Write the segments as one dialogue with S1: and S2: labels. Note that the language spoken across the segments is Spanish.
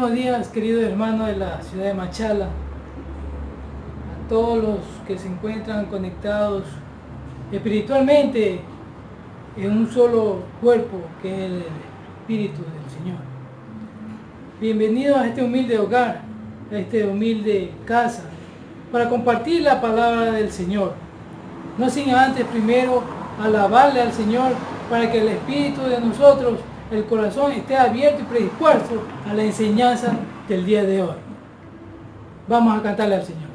S1: buenos días, queridos hermanos de la ciudad de Machala, a todos los que se encuentran conectados espiritualmente en un solo cuerpo, que es el Espíritu del Señor. Bienvenidos a este humilde hogar, a esta humilde casa, para compartir la palabra del Señor. No sin antes primero alabarle al Señor para que el Espíritu de nosotros, el corazón, esté abierto y predispuesto a la enseñanza del día de hoy. Vamos a cantarle al Señor.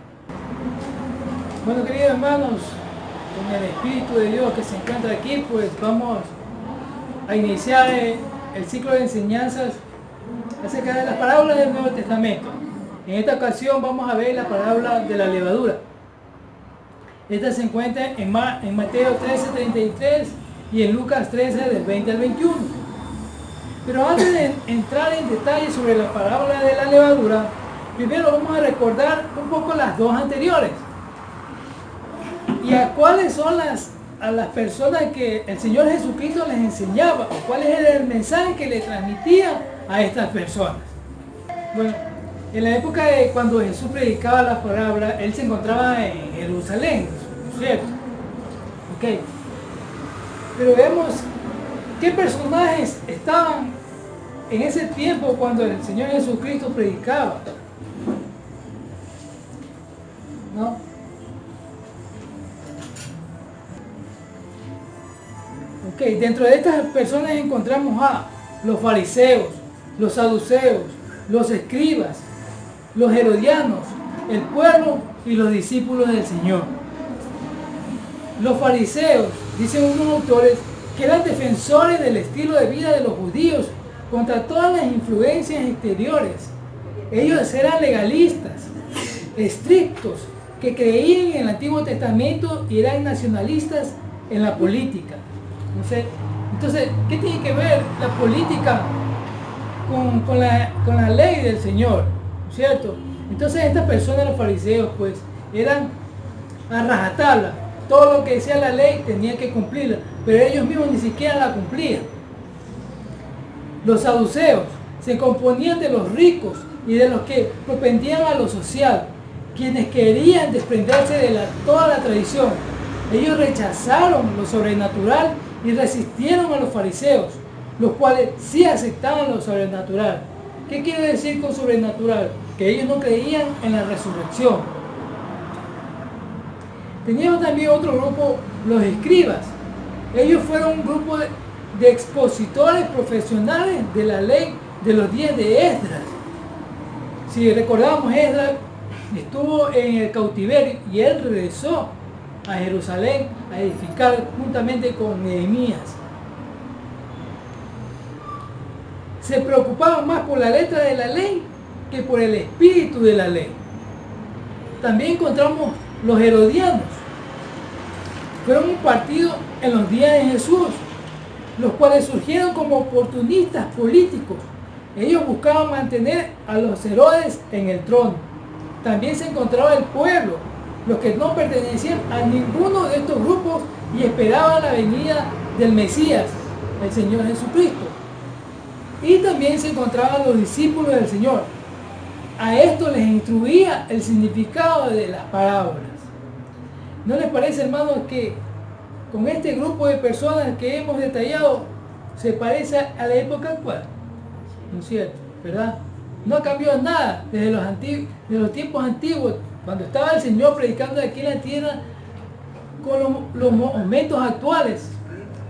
S1: Bueno, queridos hermanos, con el Espíritu de Dios que se encuentra aquí, pues vamos a iniciar el ciclo de enseñanzas acerca de las parábolas del Nuevo Testamento. En esta ocasión vamos a ver la parábola de la levadura. Esta se encuentra en Mateo 13:33 y en Lucas 13 del 20 al 21. Pero antes de entrar en detalle sobre la parábola de la levadura, primero vamos a recordar un poco las dos anteriores. Y a cuáles son a las personas que el Señor Jesucristo les enseñaba, o cuál era el mensaje que le transmitía a estas personas. Bueno, en la época de cuando Jesús predicaba la parábola, Él se encontraba en Jerusalén, ¿cierto? Ok. Pero vemos qué personajes estaban en ese tiempo cuando el Señor Jesucristo predicaba, ¿no? Ok, dentro de estas personas encontramos a los fariseos, los saduceos, los escribas, los herodianos, el pueblo y los discípulos del Señor. Los fariseos, dicen unos autores, que eran defensores del estilo de vida de los judíos contra todas las influencias exteriores. Ellos eran legalistas, estrictos, que creían en el Antiguo Testamento y eran nacionalistas en la política. Entonces, ¿qué tiene que ver la política con la ley del Señor? ¿Cierto? Entonces estas personas, los fariseos, pues, eran a rajatabla. Todo lo que decía la ley tenía que cumplirla, pero ellos mismos ni siquiera la cumplían. Los saduceos se componían de los ricos y de los que propendían a lo social, quienes querían desprenderse de toda la tradición. Ellos rechazaron lo sobrenatural y resistieron a los fariseos, los cuales sí aceptaban lo sobrenatural. ¿Qué quiere decir con sobrenatural? Que ellos no creían en la resurrección. Teníamos también otro grupo, los escribas. Ellos fueron un grupo de expositores profesionales de la ley de los días de Esdras. Si recordamos, Esdras estuvo en el cautiverio y él regresó a Jerusalén a edificar juntamente con Nehemías. Se preocupaban más por la letra de la ley que por el espíritu de la ley. También encontramos los herodianos. Fueron un partido en los días de Jesús, los cuales surgieron como oportunistas políticos. Ellos buscaban mantener a los Herodes en el trono. También se encontraba el pueblo, los que no pertenecían a ninguno de estos grupos y esperaban la venida del Mesías, el Señor Jesucristo. Y también se encontraban los discípulos del Señor. A esto les instruía el significado de las parábolas. ¿No les parece, hermanos, que con este grupo de personas que hemos detallado se parece a la época actual? ¿No es cierto? ¿Verdad? No ha cambiado nada desde los tiempos antiguos, cuando estaba el Señor predicando aquí en la tierra, con los momentos actuales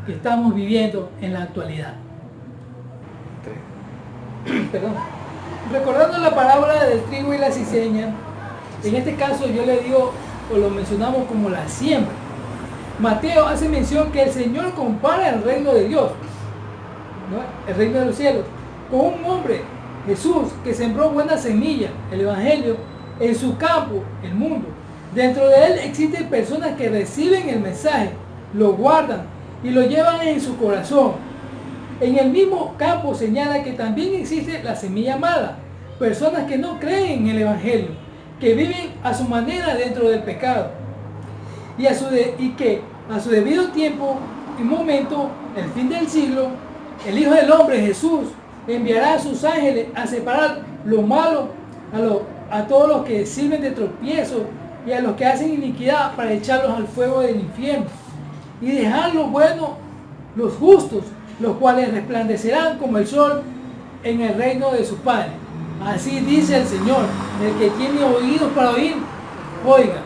S1: que estamos viviendo en la actualidad. Perdón. Recordando la parábola del trigo y la cizaña, en este caso yo le digo, o lo mencionamos como la siembra. Mateo hace mención que el Señor compara el reino de Dios, ¿no? El reino de los cielos, con un hombre, Jesús, que sembró buena semilla, el Evangelio, en su campo, el mundo. Dentro de él existen personas que reciben el mensaje, lo guardan y lo llevan en su corazón. En el mismo campo señala que también existe la semilla mala, personas que no creen en el Evangelio, que viven a su manera dentro del pecado y que a su debido tiempo y momento, el fin del siglo, el Hijo del Hombre, Jesús, enviará a sus ángeles a separar lo malo a todos los que sirven de tropiezo y a los que hacen iniquidad para echarlos al fuego del infierno. Y dejar los buenos, los justos, los cuales resplandecerán como el sol en el reino de su Padre. Así dice el Señor. El que tiene oídos para oír, oiga.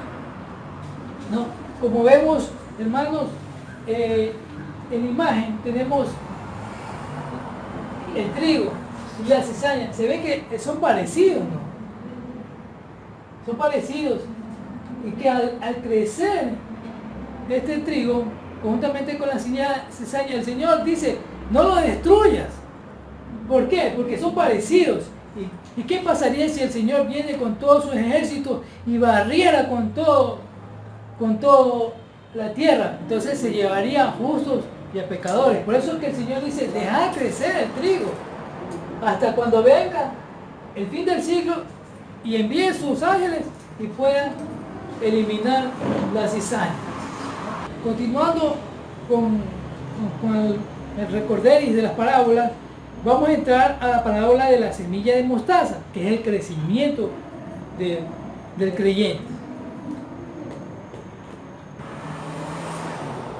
S1: ¿No? Como vemos, hermanos, en la imagen tenemos el trigo y la cizaña. Se ve que son parecidos, ¿no? Son parecidos. Y que al crecer este trigo, conjuntamente con la cizaña, el Señor dice, no lo destruyas. ¿Por qué? Porque son parecidos. ¿Y qué pasaría si el Señor viene con todos sus ejércitos y barriera con todo la tierra? Entonces se llevaría a justos y a pecadores. Por eso es que el Señor dice, deja crecer el trigo hasta cuando venga el fin del siglo y envíe sus ángeles y puedan eliminar la cizaña. Continuando con el recorderis de las parábolas, vamos a entrar a la parábola de la semilla de mostaza, que es el crecimiento del creyente.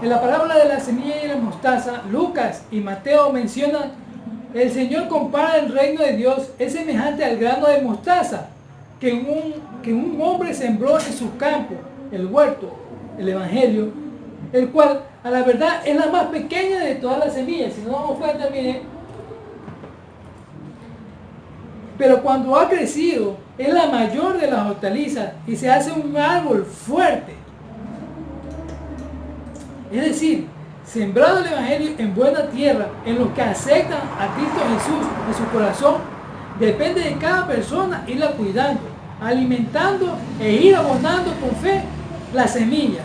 S1: En la parábola de la semilla y la mostaza, Lucas y Mateo mencionan, el Señor compara el reino de Dios, es semejante al grano de mostaza que un hombre sembró en su campo, el huerto, el evangelio, el cual a la verdad es la más pequeña de todas las semillas. Si no damos cuenta, miren, pero cuando ha crecido es la mayor de las hortalizas y se hace un árbol fuerte. Es decir, sembrado el evangelio en buena tierra, en los que aceptan a Cristo Jesús en su corazón, depende de cada persona irla cuidando, alimentando e ir abonando con fe la semilla.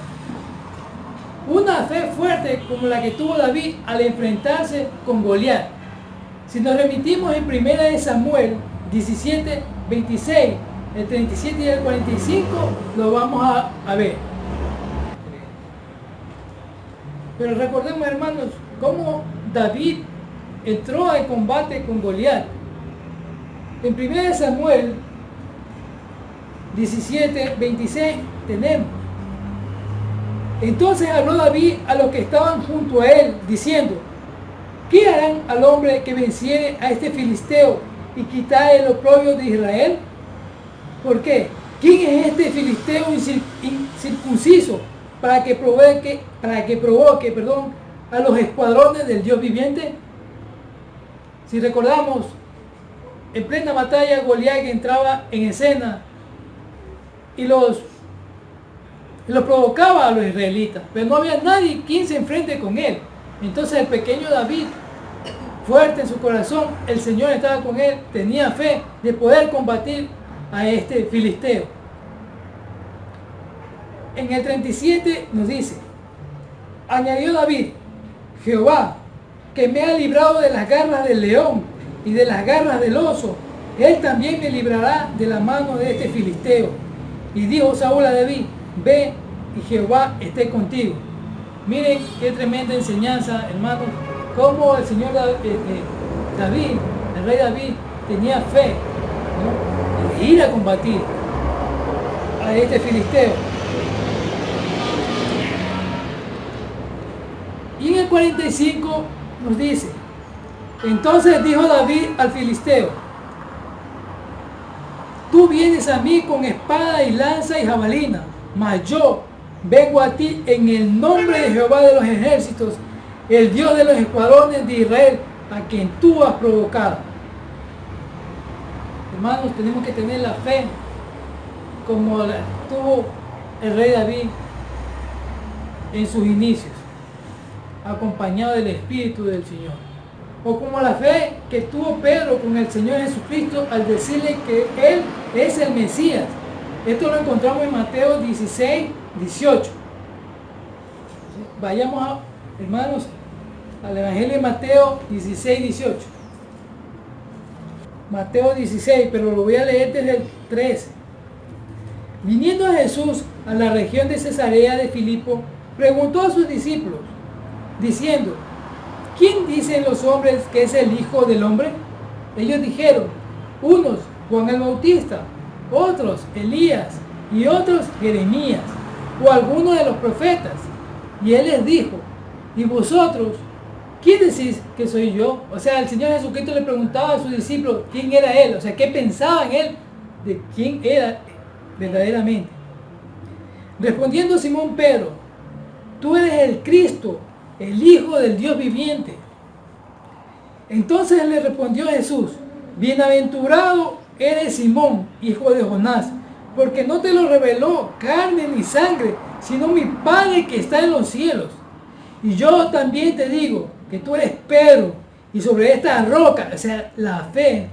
S1: Una fe fuerte como la que tuvo David al enfrentarse con Goliat. Si nos remitimos en 1 de Samuel 17, 26, el 37 y el 45, lo vamos a ver. Pero recordemos, hermanos, cómo David entró al combate con Goliat. En 1 de Samuel 17, 26 tenemos. Entonces habló David a los que estaban junto a él, diciendo, ¿qué harán al hombre que venciere a este filisteo y quitare el oprobio de Israel? ¿Por qué? ¿Quién es este filisteo incircunciso para que provoque, a los escuadrones del Dios viviente? Si recordamos, en plena batalla Goliat entraba en escena y los provocaba a los israelitas, pero no había nadie quien se enfrente con él. Entonces el pequeño David, fuerte en su corazón, el Señor estaba con él, tenía fe de poder combatir a este filisteo. En el 37 nos dice, añadió David, Jehová, que me ha librado de las garras del león y de las garras del oso, él también me librará de la mano de este filisteo. Y dijo Saúl a David, ve y Jehová esté contigo. Miren qué tremenda enseñanza, hermanos, cómo el Señor David, el rey David, tenía fe, ¿no?, de ir a combatir a este filisteo. Y en el 45 nos dice, entonces dijo David al filisteo, tú vienes a mí con espada y lanza y jabalina, mas yo vengo a ti en el nombre de Jehová de los ejércitos, el Dios de los escuadrones de Israel, a quien tú has provocado. Hermanos, tenemos que tener la fe como la tuvo el rey David en sus inicios, acompañado del Espíritu del Señor. O como la fe que tuvo Pedro con el Señor Jesucristo al decirle que Él es el Mesías. Esto lo encontramos en Mateo 16, 18. Vayamos, hermanos, al Evangelio de Mateo 16, 18. Mateo 16, pero lo voy a leer desde el 13. Viniendo a Jesús a la región de Cesarea de Filipo, preguntó a sus discípulos, diciendo, ¿quién dicen los hombres que es el Hijo del Hombre? Ellos dijeron, unos Juan el Bautista, otros Elías y otros Jeremías o algunos de los profetas. Y él les dijo, ¿y vosotros quién decís que soy yo? O sea, el Señor Jesucristo le preguntaba a sus discípulos quién era él, o sea, qué pensaban él de quién era verdaderamente. Respondiendo Simón Pedro, tú eres el Cristo, el Hijo del Dios viviente. Entonces le respondió Jesús, bienaventurado eres Simón, hijo de Jonás, porque no te lo reveló carne ni sangre, sino mi Padre que está en los cielos. Y yo también te digo que tú eres Pedro, y sobre esta roca, o sea, la fe,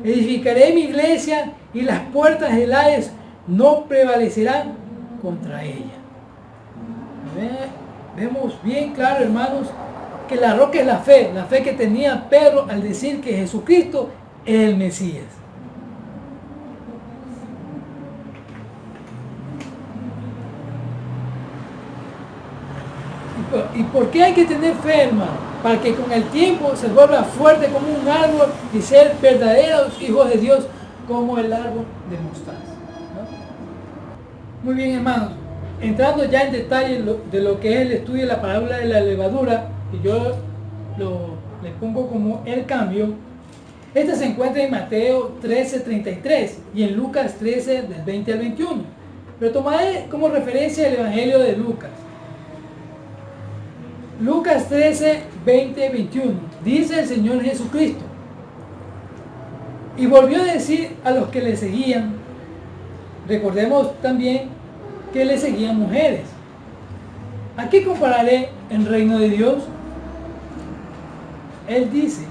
S1: edificaré mi iglesia, y las puertas del Hades no prevalecerán contra ella. Vemos bien claro, hermanos, que la roca es la fe que tenía Pedro al decir que Jesucristo es el Mesías. ¿Y por qué hay que tener fe, hermano? Para que con el tiempo se vuelva fuerte como un árbol y ser verdaderos hijos de Dios como el árbol de mostaza, ¿no? Muy bien, hermanos. Entrando ya en detalle de lo que es el estudio de la parábola de la levadura, que yo le pongo como el cambio, esta se encuentra en Mateo 13:33 y en Lucas 13 del 20 al 21. Pero tomaré como referencia el Evangelio de Lucas. Lucas 13, 20, 21. Dice el Señor Jesucristo. Y volvió a decir a los que le seguían, recordemos también que le seguían mujeres. ¿A qué compararé el reino de Dios? Él dice,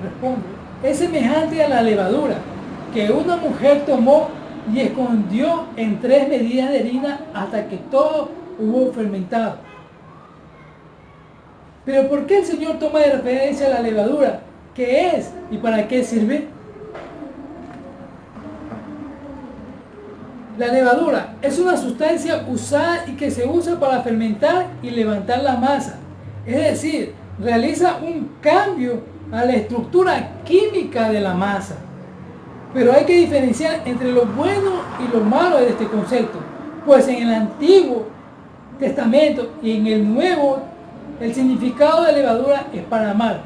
S1: responde, es semejante a la levadura que una mujer tomó y escondió en 3 medidas de harina hasta que todo hubo fermentado. Pero ¿por qué el Señor toma de referencia a la levadura? ¿Qué es y para qué sirve? La levadura es una sustancia usada y que se usa para fermentar y levantar la masa. Es decir, realiza un cambio a la estructura química de la masa. Pero hay que diferenciar entre lo bueno y lo malo de este concepto. Pues en el Antiguo Testamento y en el Nuevo, el significado de levadura es para mal.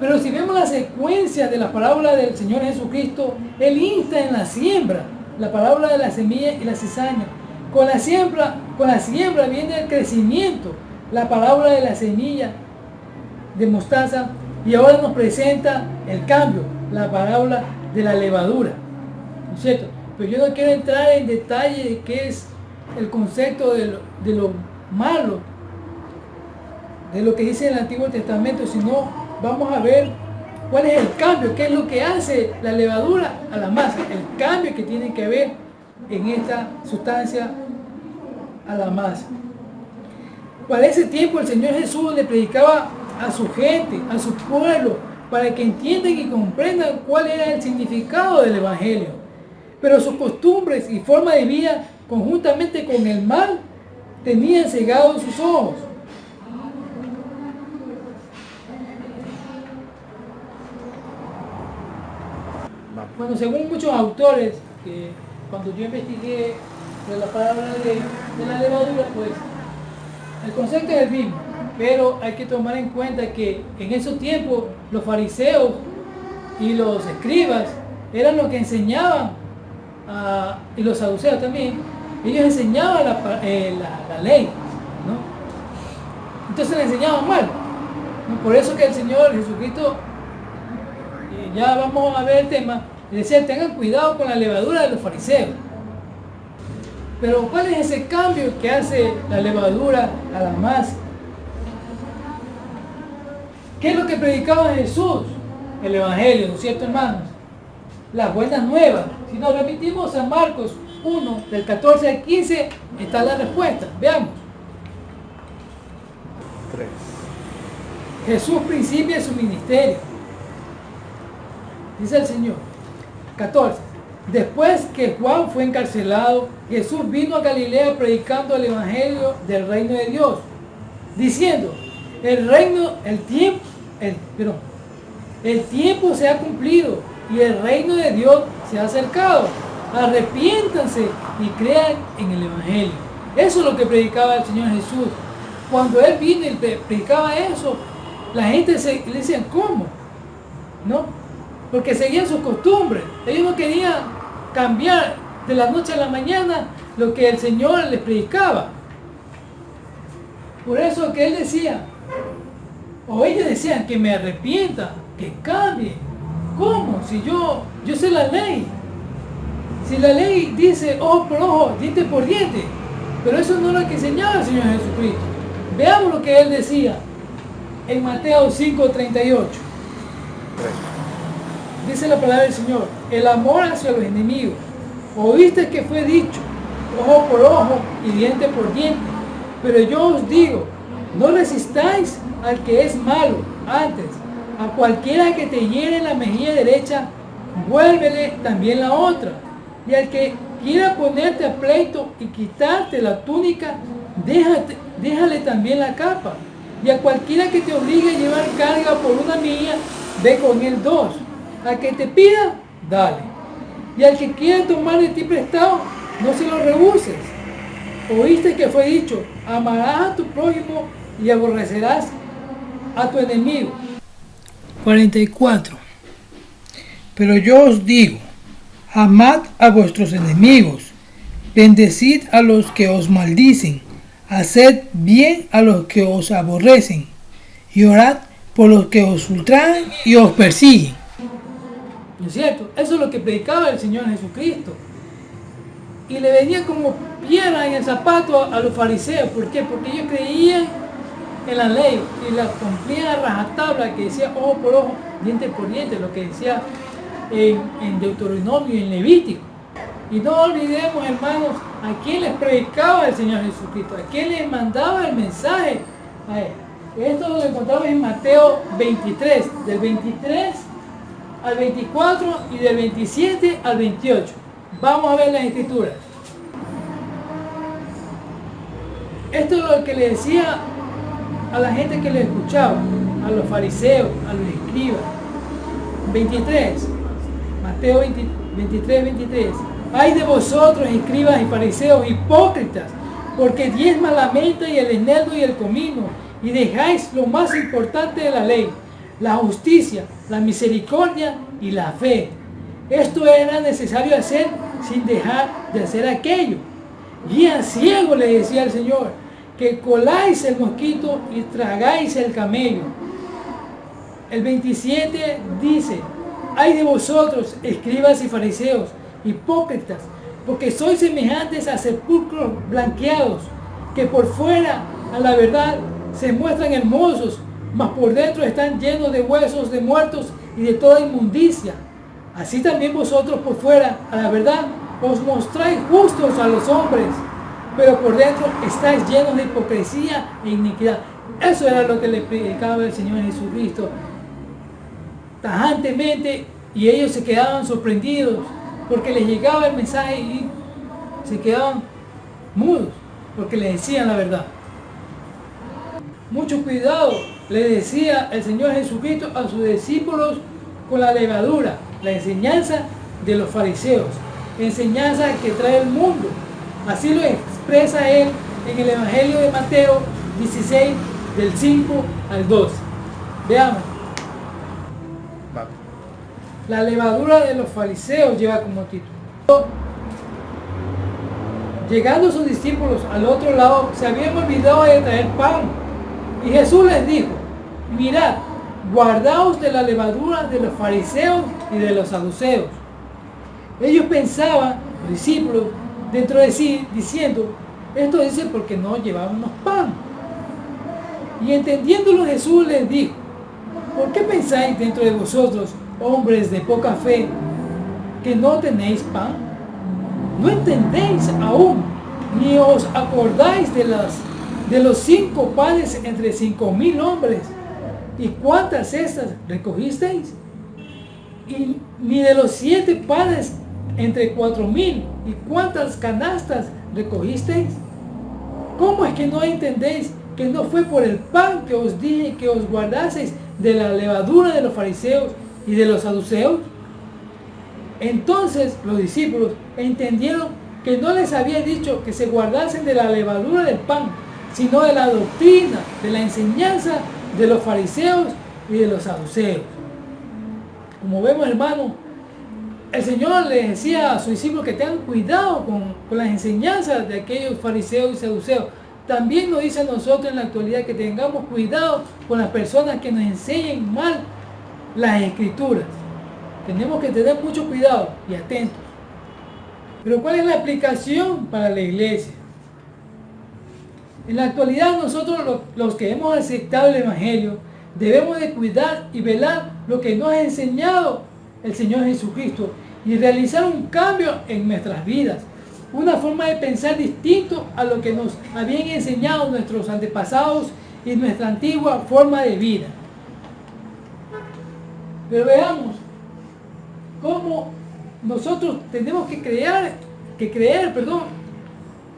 S1: Pero si vemos la secuencia de la parábola del Señor Jesucristo, Él insta en la siembra, la parábola de la semilla y la cizaña. Con la siembra viene el crecimiento, la parábola de la semilla de mostaza, y ahora nos presenta el cambio, la parábola de la levadura. ¿No es cierto? Pero yo no quiero entrar en detalle de qué es el concepto de lo malo, de lo que dice el Antiguo Testamento, sino vamos a ver cuál es el cambio, qué es lo que hace la levadura a la masa, el cambio que tiene que haber en esta sustancia a la masa. Para ese tiempo el Señor Jesús le predicaba a su gente, a su pueblo, para que entiendan y comprendan cuál era el significado del Evangelio. Pero sus costumbres y forma de vida, conjuntamente con el mal, tenían cegados sus ojos. Bueno, según muchos autores, que cuando yo investigué de la palabra de la levadura, pues el concepto es el mismo, pero hay que tomar en cuenta que en esos tiempos los fariseos y los escribas eran los que enseñaban, y los saduceos también, ellos enseñaban la ley, ¿no? Entonces le enseñaban mal, ¿no? Por eso que el Señor Jesucristo, ya vamos a ver el tema, decía, tengan cuidado con la levadura de los fariseos. Pero ¿cuál es ese cambio que hace la levadura a la masa? ¿Qué es lo que predicaba Jesús? El Evangelio, ¿no es cierto, hermanos? Las buenas nuevas. Si nos remitimos a Marcos 1, del 14 al 15, está la respuesta. Veamos.
S2: 3.
S1: Jesús principia su ministerio. Dice el Señor. 14. Después que Juan fue encarcelado, Jesús vino a Galilea predicando el Evangelio del reino de Dios, diciendo, el tiempo se ha cumplido y el reino de Dios se ha acercado. Arrepiéntanse y crean en el Evangelio. Eso es lo que predicaba el Señor Jesús. Cuando Él vino y predicaba eso, la gente le decía, ¿cómo? ¿No? Porque seguían sus costumbres. Ellos no querían cambiar de la noche a la mañana lo que el Señor les predicaba. Por eso que Él decía, o ellos decían, que me arrepienta, que cambie. ¿Cómo? Si yo sé la ley. Si la ley dice ojo por ojo, diente por diente. Pero eso no es lo que enseñaba el Señor Jesucristo. Veamos lo que Él decía en Mateo 5:38. Dice la palabra del Señor, el amor hacia los enemigos. Oíste que fue dicho, ojo por ojo y diente por diente. Pero yo os digo, no resistáis al que es malo. Antes, a cualquiera que te hiere en la mejilla derecha, vuélvele también la otra. Y al que quiera ponerte a pleito y quitarte la túnica, déjale también la capa. Y a cualquiera que te obligue a llevar carga por una milla, ve con él 2. Al que te pida, dale. Y al que quiera tomar de ti prestado, no se lo rehuses. Oíste que fue dicho, amarás a tu prójimo y aborrecerás a tu enemigo. 44. Pero yo os digo, amad a vuestros enemigos, bendecid a los que os maldicen, haced bien a los que os aborrecen, y orad por los que os ultrajan y os persiguen. ¿No es cierto? Eso es lo que predicaba el Señor Jesucristo. Y le venía como piedra en el zapato a los fariseos. ¿Por qué? Porque ellos creían en la ley y la cumplían a rajatabla, que decía ojo por ojo, diente por diente, lo que decía en Deuteronomio y en Levítico. Y no olvidemos, hermanos, a quién les predicaba el Señor Jesucristo, a quién les mandaba el mensaje a Él. Esto lo encontramos en Mateo 23, del 23 al 24 y del 27 al 28. Vamos a ver las escrituras. Esto es lo que le decía a la gente que le escuchaba, a los fariseos, a los escribas. 23, Mateo 23, 23. Ay de vosotros, escribas y fariseos, hipócritas, porque diezman la menta y el eneldo y el comino, y dejáis lo más importante de la ley, la justicia, la misericordia y la fe. Esto era necesario hacer sin dejar de hacer aquello. Guía ciego, le decía el Señor, que coláis el mosquito y tragáis el camello. El 27 dice, ay de vosotros, escribas y fariseos, hipócritas, porque sois semejantes a sepulcros blanqueados, que por fuera, a la verdad, se muestran hermosos, mas por dentro están llenos de huesos de muertos y de toda inmundicia. Así también vosotros por fuera, a la verdad, os mostráis justos a los hombres, pero por dentro estáis llenos de hipocresía e iniquidad. Eso era lo que le predicaba el Señor Jesucristo tajantemente, y ellos se quedaban sorprendidos porque les llegaba el mensaje y se quedaban mudos porque le decían la verdad. Mucho cuidado, le decía el Señor Jesucristo a sus discípulos con la levadura, la enseñanza de los fariseos, enseñanza que trae el mundo. Así lo expresa él en el Evangelio de Mateo 16, del 5 al 12. Veamos. La levadura de los fariseos lleva como título. Llegando sus discípulos al otro lado, se habían olvidado de traer pan. Y Jesús les dijo, mirad, guardaos de la levadura de los fariseos y de los saduceos. Ellos pensaban, los discípulos, dentro de sí, diciendo, esto dice porque no llevábamos pan. Y entendiéndolo Jesús les dijo, ¿por qué pensáis dentro de vosotros, hombres de poca fe, que no tenéis pan? ¿No entendéis aún, ni os acordáis de los 5 panes entre 5,000 hombres? ¿Y cuántas cestas recogisteis? Y ni de los 7 panes entre 4,000, ¿y cuántas canastas recogisteis? ¿Cómo es que no entendéis que no fue por el pan que os dije que os guardaseis de la levadura de los fariseos y de los saduceos? Entonces los discípulos entendieron que no les había dicho que se guardasen de la levadura del pan, sino de la doctrina, de la enseñanza de los fariseos y de los saduceos. Como vemos, hermanos, el Señor les decía a sus discípulos que tengan cuidado con las enseñanzas de aquellos fariseos y saduceos. También nos dice a nosotros en la actualidad que tengamos cuidado con las personas que nos enseñen mal las escrituras. Tenemos que tener mucho cuidado y atentos. Pero ¿cuál es la aplicación para la iglesia? En la actualidad nosotros los que hemos aceptado el Evangelio debemos de cuidar y velar lo que nos ha enseñado el Señor Jesucristo y realizar un cambio en nuestras vidas. Una forma de pensar distinto a lo que nos habían enseñado nuestros antepasados y nuestra antigua forma de vida. Pero veamos cómo nosotros tenemos que creer,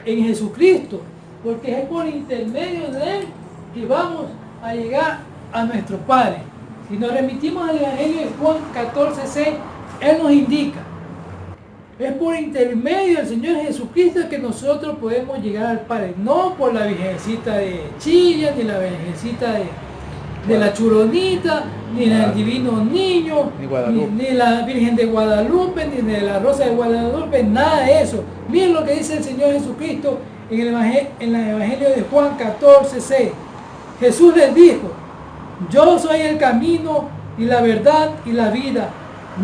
S1: en Jesucristo, porque es por intermedio de Él que vamos a llegar a nuestro Padre. Si nos remitimos al Evangelio de Juan 14:6, Él nos indica, es por intermedio del Señor Jesucristo que nosotros podemos llegar al Padre, no por la Virgencita de Chilla, ni la Virgencita de la Churonita, ni el Divino Niño, ni la Virgen de Guadalupe, ni de la Rosa de Guadalupe, nada de eso. Miren lo que dice el Señor Jesucristo en el Evangelio de Juan 14:6. Jesús les dijo, yo soy el camino y la verdad y la vida.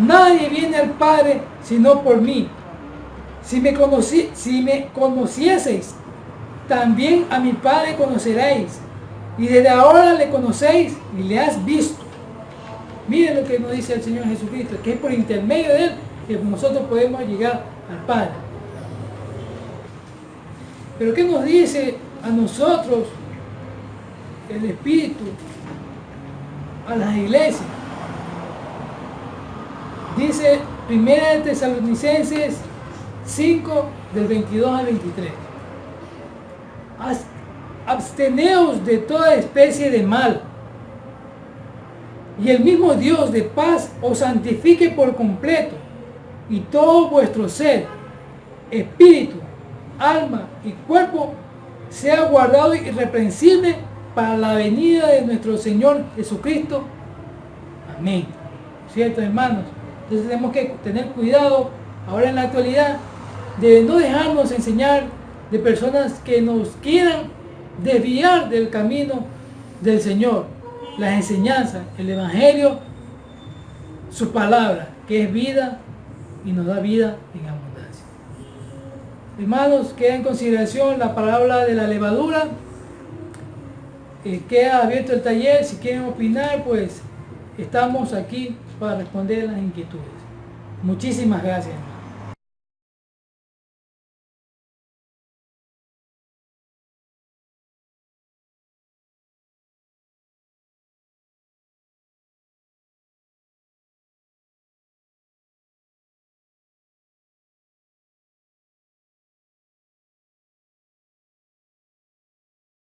S1: Nadie viene al Padre sino por mí. Si me conocieseis, también a mi Padre conoceréis. Y desde ahora le conocéis y le has visto. Miren lo que nos dice el Señor Jesucristo, que es por intermedio de Él que nosotros podemos llegar al Padre. Pero ¿qué nos dice a nosotros el Espíritu, a las iglesias? Dice 1 Tesalonicenses 5, del 22 al 23. Absteneos de toda especie de mal, y el mismo Dios de paz os santifique por completo, y todo vuestro ser, espíritu, alma y cuerpo sea guardado irreprensible para la venida de nuestro Señor Jesucristo. Amén. ¿Cierto, hermanos? Entonces tenemos que tener cuidado ahora en la actualidad de no dejarnos enseñar de personas que nos quieran desviar del camino del Señor, las enseñanzas, el Evangelio, su palabra, que es vida y nos da vida en abundancia. Hermanos, queda en consideración la palabra de la levadura. Queda abierto el taller. Si quieren opinar, pues estamos aquí para responder las inquietudes. Muchísimas gracias.